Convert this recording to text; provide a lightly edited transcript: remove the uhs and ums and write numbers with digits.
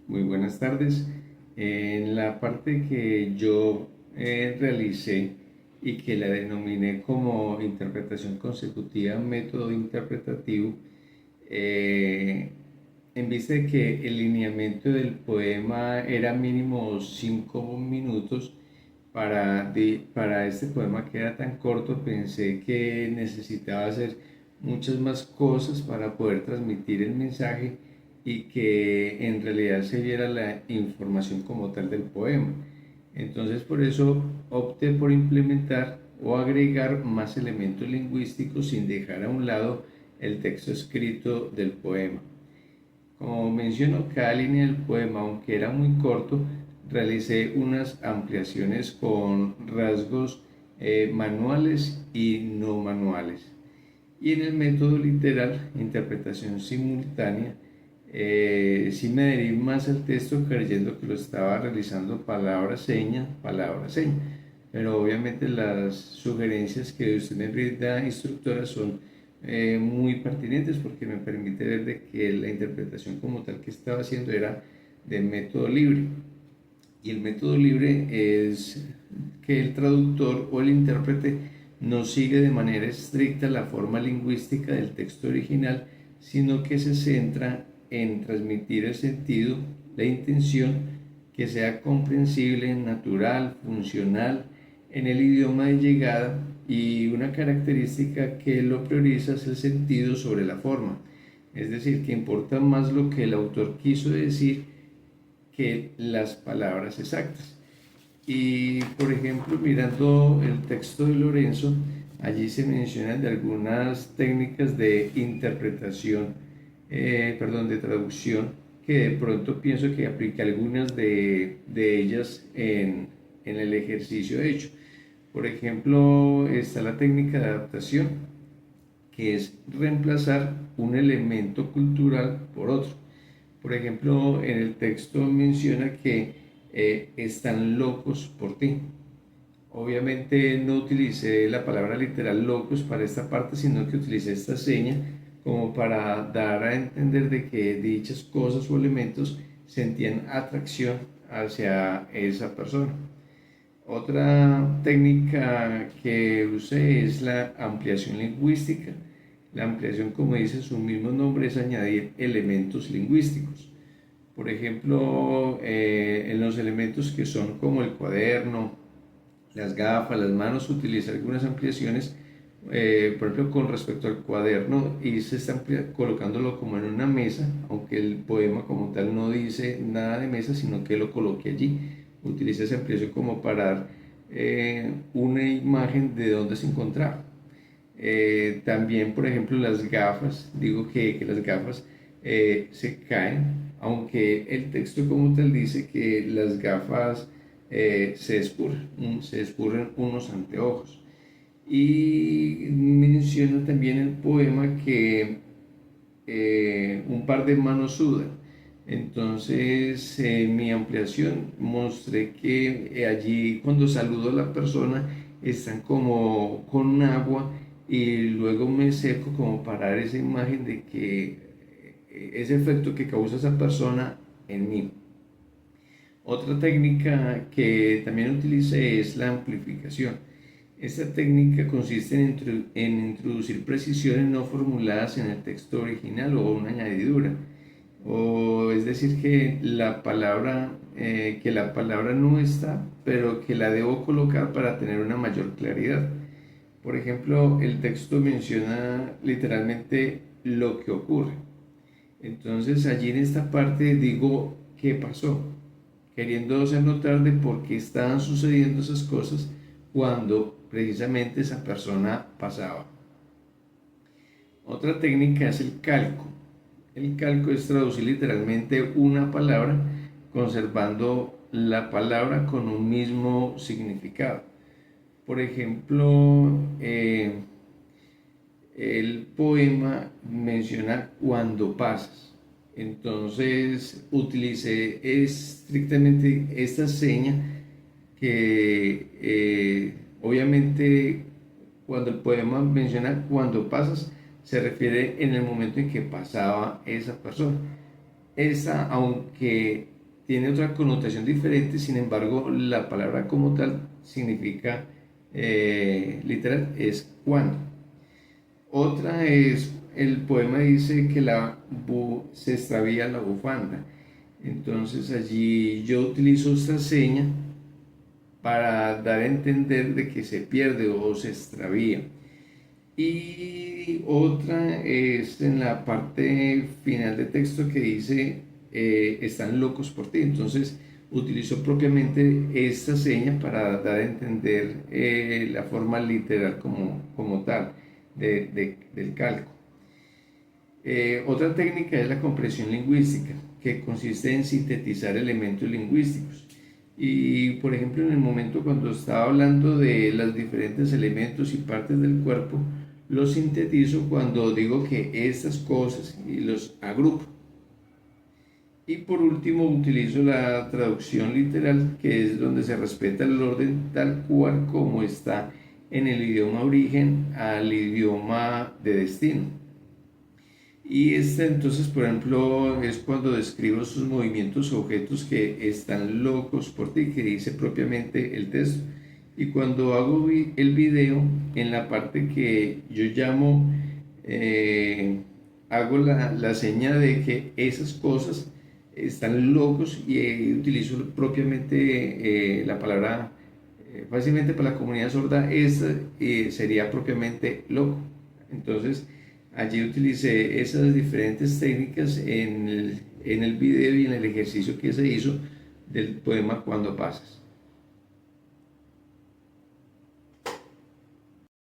Muy buenas tardes. En la parte que yo realicé y que la denominé como interpretación consecutiva, método interpretativo, eh, en vista de que el lineamiento del poema era mínimo 5 minutos, para este poema que era tan corto, pensé que necesitaba hacer muchas más cosas para poder transmitir el mensaje y que en realidad se viera la información como tal del poema. Entonces por eso opté por implementar o agregar más elementos lingüísticos sin dejar a un lado el texto escrito del poema. Como menciono, cada línea del poema, aunque era muy corto, realicé unas ampliaciones con rasgos manuales y no manuales. Y en el método literal, interpretación simultánea, sí me adherí más al texto creyendo que lo estaba realizando palabra, seña. Pero obviamente las sugerencias que usted me brinda, instructora, son muy pertinentes porque me permite ver de que la interpretación como tal que estaba haciendo era de método libre. Y el método libre es que el traductor o el intérprete no sigue de manera estricta la forma lingüística del texto original, sino que se centra en transmitir el sentido, la intención, que sea comprensible, natural, funcional en el idioma de llegada, y una característica que lo prioriza es el sentido sobre la forma. Es decir, que importa más lo que el autor quiso decir que las palabras exactas. Y por ejemplo, mirando el texto de Lorenzo, allí se mencionan de algunas técnicas de interpretación, de traducción, que de pronto pienso que aplica algunas de ellas en el ejercicio hecho. Por ejemplo, está la técnica de adaptación, que es reemplazar un elemento cultural por otro. Por ejemplo, en el texto menciona que están locos por ti. Obviamente no utilicé la palabra literal locos para esta parte, sino que utilicé esta seña como para dar a entender de que dichas cosas o elementos sentían atracción hacia esa persona. Otra técnica que usé es la ampliación lingüística. La ampliación, como dice su mismo nombre, es añadir elementos lingüísticos. Por ejemplo, en los elementos que son como el cuaderno, las gafas, las manos, utiliza algunas ampliaciones. Por ejemplo, con respecto al cuaderno, y se está colocándolo como en una mesa, aunque el poema como tal no dice nada de mesa, sino que lo coloque allí. Utiliza esa ampliación como para dar una imagen de dónde se encontraba. También, por ejemplo, las gafas, digo que las gafas se caen, aunque el texto como tal dice que las gafas se escurren unos anteojos. Y menciona también el poema que un par de manos sudan. Entonces, en mi ampliación mostré que allí cuando saludo a la persona están como con agua, y luego me seco como para dar esa imagen de que ese efecto que causa esa persona en mí. Otra técnica que también utilicé es la amplificación. Esta técnica consiste en introducir precisiones no formuladas en el texto original o una añadidura. O es decir, que la palabra no está, pero que la debo colocar para tener una mayor claridad. Por ejemplo, el texto menciona literalmente lo que ocurre. Entonces allí en esta parte digo qué pasó, queriendo hacer notar de por qué estaban sucediendo esas cosas cuando precisamente esa persona pasaba. Otra técnica es el calco. El calco es traducir literalmente una palabra conservando la palabra con un mismo significado. Por ejemplo, el poema menciona cuando pasas. Entonces utilicé estrictamente esta seña que obviamente cuando el poema menciona cuando pasas, se refiere en el momento en que pasaba esa persona. Esa, aunque tiene otra connotación diferente, sin embargo, la palabra como tal significa, literal, es cuando. Otra es, el poema dice que se extravía la bufanda. Entonces allí yo utilizo esta seña para dar a entender de que se pierde o se extravía. Y otra es en la parte final del texto que dice, están locos por ti. Entonces utilizo propiamente esta seña para dar a entender la forma literal como tal del calco. Otra técnica es la compresión lingüística, que consiste en sintetizar elementos lingüísticos. Y por ejemplo, en el momento cuando estaba hablando de los diferentes elementos y partes del cuerpo, los sintetizo cuando digo que estas cosas y los agrupo. Y por último, utilizo la traducción literal, que es donde se respeta el orden tal cual como está en el idioma origen al idioma de destino. Y entonces, por ejemplo, es cuando describo sus movimientos o objetos que están locos por ti, que dice propiamente el texto. Y cuando hago el video, en la parte que yo llamo, hago la seña de que esas cosas están locos y utilizo propiamente la palabra, fácilmente para la comunidad sorda, sería propiamente loco. Entonces, allí utilicé esas diferentes técnicas en el video y en el ejercicio que se hizo del poema Cuando pasas.